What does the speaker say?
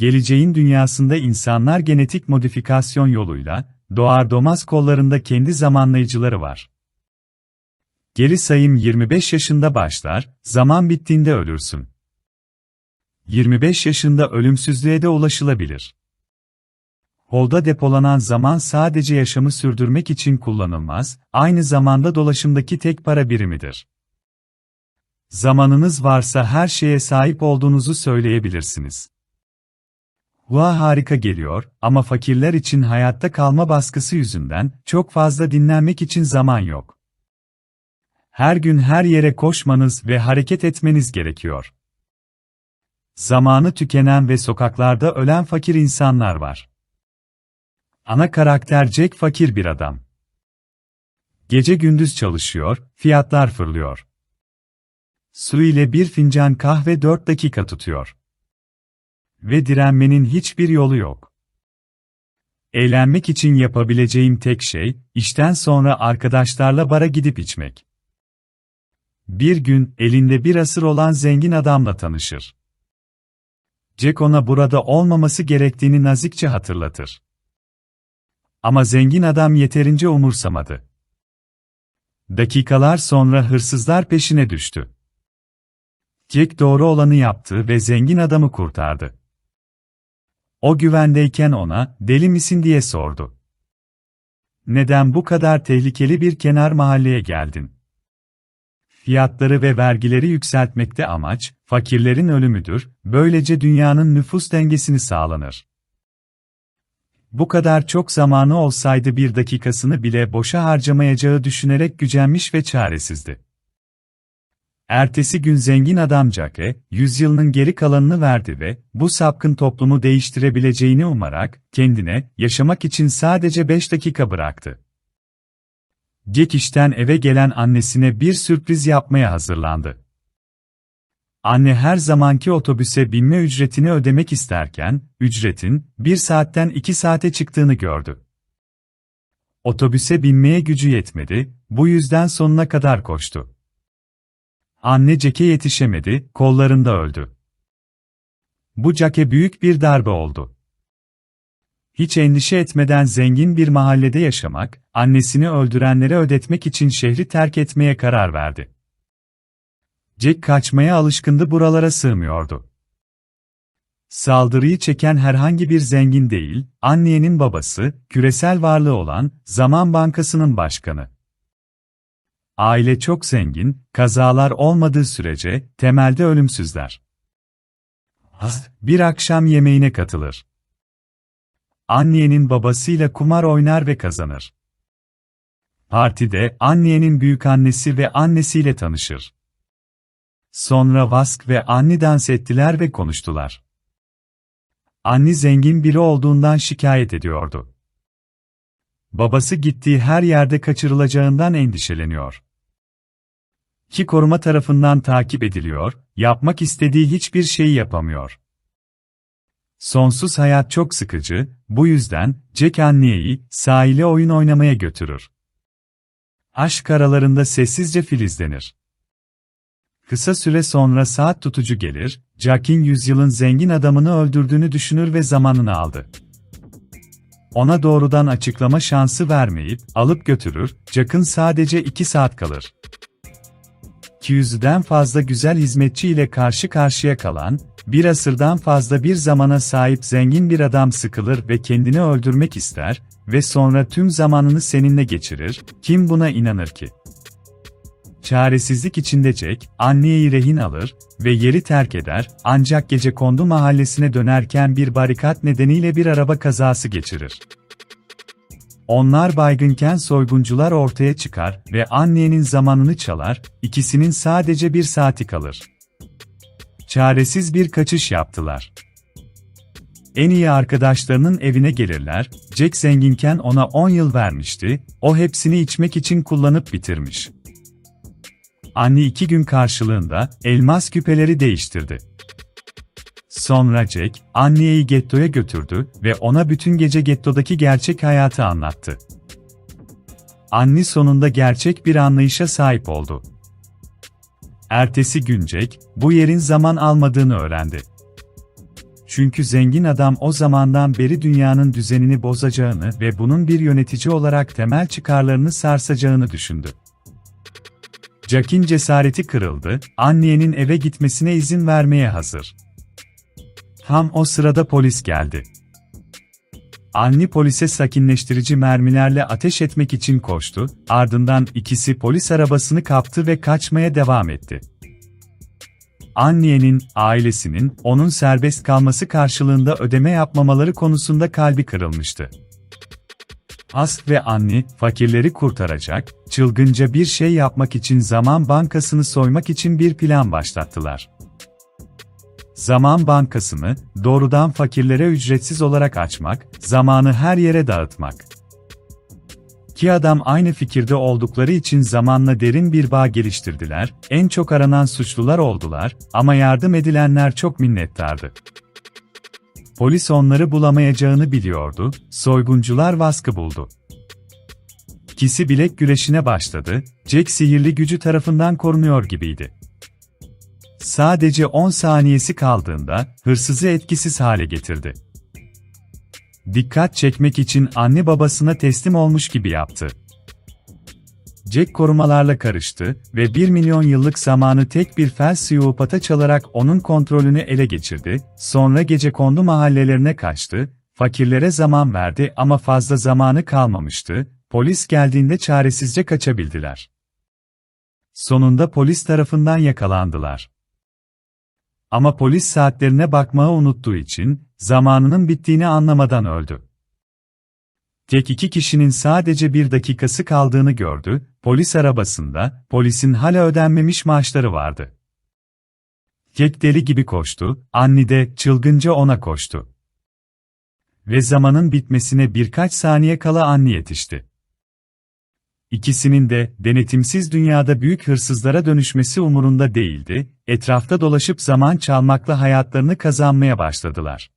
Geleceğin dünyasında insanlar genetik modifikasyon yoluyla, doğar doğmaz kollarında kendi zamanlayıcıları var. Geri sayım 25 yaşında başlar, zaman bittiğinde ölürsün. 25 yaşında ölümsüzlüğe de ulaşılabilir. Kolda depolanan zaman sadece yaşamı sürdürmek için kullanılmaz, aynı zamanda dolaşımdaki tek para birimidir. Zamanınız varsa her şeye sahip olduğunuzu söyleyebilirsiniz. Kulağa harika geliyor ama fakirler için hayatta kalma baskısı yüzünden çok fazla dinlenmek için zaman yok. Her gün her yere koşmanız ve hareket etmeniz gerekiyor. Zamanı tükenen ve sokaklarda ölen fakir insanlar var. Ana karakter Jack fakir bir adam. Gece gündüz çalışıyor, fiyatlar fırlıyor. Su ile bir fincan kahve 4 dakika tutuyor. Ve direnmenin hiçbir yolu yok. Eğlenmek için yapabileceğim tek şey, işten sonra arkadaşlarla bara gidip içmek. Bir gün, elinde bir asır olan zengin adamla tanışır. Jack ona burada olmaması gerektiğini nazikçe hatırlatır. Ama zengin adam yeterince umursamadı. Dakikalar sonra hırsızlar peşine düştü. Jack doğru olanı yaptı ve zengin adamı kurtardı. O güvendeyken ona, "Deli misin?" diye sordu. "Neden bu kadar tehlikeli bir kenar mahalleye geldin?" Fiyatları ve vergileri yükseltmekte amaç, fakirlerin ölümüdür, böylece dünyanın nüfus dengesini sağlanır. Bu kadar çok zamanı olsaydı bir dakikasını bile boşa harcamayacağı düşünerek gücenmiş ve çaresizdi. Ertesi gün zengin adam Jack'e, yüzyılının geri kalanını verdi ve, bu sapkın toplumu değiştirebileceğini umarak, kendine, yaşamak için sadece 5 dakika bıraktı. Jack işten eve gelen annesine bir sürpriz yapmaya hazırlandı. Anne her zamanki otobüse binme ücretini ödemek isterken, ücretin, 1 saatten 2 saate çıktığını gördü. Otobüse binmeye gücü yetmedi, bu yüzden sonuna kadar koştu. Anne Jack'e yetişemedi, kollarında öldü. Bu Jack'e büyük bir darbe oldu. Hiç endişe etmeden zengin bir mahallede yaşamak, annesini öldürenlere ödetmek için şehri terk etmeye karar verdi. Jack kaçmaya alışkındı, buralara sığmıyordu. Saldırıyı çeken herhangi bir zengin değil, annenin babası, küresel varlığı olan, Zaman Bankası'nın başkanı. Aile çok zengin, kazalar olmadığı sürece, temelde ölümsüzler. Bir akşam yemeğine katılır. Annenin babasıyla kumar oynar ve kazanır. Partide, annenin büyükannesi ve annesiyle tanışır. Sonra Vask ve Annie dans ettiler ve konuştular. Annie zengin biri olduğundan şikayet ediyordu. Babası gittiği her yerde kaçırılacağından endişeleniyor. Ki koruma tarafından takip ediliyor, yapmak istediği hiçbir şeyi yapamıyor. Sonsuz hayat çok sıkıcı, bu yüzden Jack Annie'yi sahile oyun oynamaya götürür. Aşk aralarında sessizce filizlenir. Kısa süre sonra saat tutucu gelir, Jack'in yüzyılın zengin adamını öldürdüğünü düşünür ve zamanını aldı. Ona doğrudan açıklama şansı vermeyip, alıp götürür, Jack'ın sadece 2 saat kalır. 200'den fazla güzel hizmetçi ile karşı karşıya kalan, bir asırdan fazla bir zamana sahip zengin bir adam sıkılır ve kendini öldürmek ister ve sonra tüm zamanını seninle geçirir, kim buna inanır ki? Çaresizlik içinde Jack, Annie'yi rehin alır ve yeri terk eder, ancak Gecekondu mahallesine dönerken bir barikat nedeniyle bir araba kazası geçirir. Onlar baygınken soyguncular ortaya çıkar ve Annie'nin zamanını çalar, ikisinin sadece 1 saati kalır. Çaresiz bir kaçış yaptılar. En iyi arkadaşlarının evine gelirler, Jack zenginken ona 10 yıl vermişti, o hepsini içmek için kullanıp bitirmiş. Annie 2 gün karşılığında, elmas küpeleri değiştirdi. Sonra Jack, Annie'yi gettoya götürdü ve ona bütün gece gettodaki gerçek hayatı anlattı. Annie sonunda gerçek bir anlayışa sahip oldu. Ertesi gün Jack, bu yerin zaman almadığını öğrendi. Çünkü zengin adam o zamandan beri dünyanın düzenini bozacağını ve bunun bir yönetici olarak temel çıkarlarını sarsacağını düşündü. Jack'in cesareti kırıldı, Annie'nin eve gitmesine izin vermeye hazır. Tam o sırada polis geldi. Annie polise sakinleştirici mermilerle ateş etmek için koştu, ardından ikisi polis arabasını kaptı ve kaçmaya devam etti. Annie'nin, ailesinin, onun serbest kalması karşılığında ödeme yapmamaları konusunda kalbi kırılmıştı. As ve Annie, fakirleri kurtaracak, çılgınca bir şey yapmak için Zaman Bankası'nı soymak için bir plan başlattılar. Zaman Bankası'nı, doğrudan fakirlere ücretsiz olarak açmak, zamanı her yere dağıtmak. İki adam aynı fikirde oldukları için zamanla derin bir bağ geliştirdiler, en çok aranan suçlular oldular ama yardım edilenler çok minnettardı. Polis onları bulamayacağını biliyordu, soyguncular baskı buldu. İkisi bilek güreşine başladı, Jack sihirli gücü tarafından korunuyor gibiydi. Sadece 10 saniyesi kaldığında, hırsızı etkisiz hale getirdi. Dikkat çekmek için anne babasına teslim olmuş gibi yaptı. Jack korumalarla karıştı ve 1 milyon yıllık zamanı tek bir felsiyopata çalarak onun kontrolünü ele geçirdi, sonra gecekondu mahallelerine kaçtı, fakirlere zaman verdi ama fazla zamanı kalmamıştı, polis geldiğinde çaresizce kaçabildiler. Sonunda polis tarafından yakalandılar. Ama polis saatlerine bakmayı unuttuğu için, zamanının bittiğini anlamadan öldü. Tek iki kişinin sadece 1 dakikası kaldığını gördü, polis arabasında, polisin hala ödenmemiş maaşları vardı. Jack deli gibi koştu, Annie de çılgınca ona koştu. Ve zamanın bitmesine birkaç saniye kala Annie yetişti. İkisinin de, denetimsiz dünyada büyük hırsızlara dönüşmesi umurunda değildi, etrafta dolaşıp zaman çalmakla hayatlarını kazanmaya başladılar.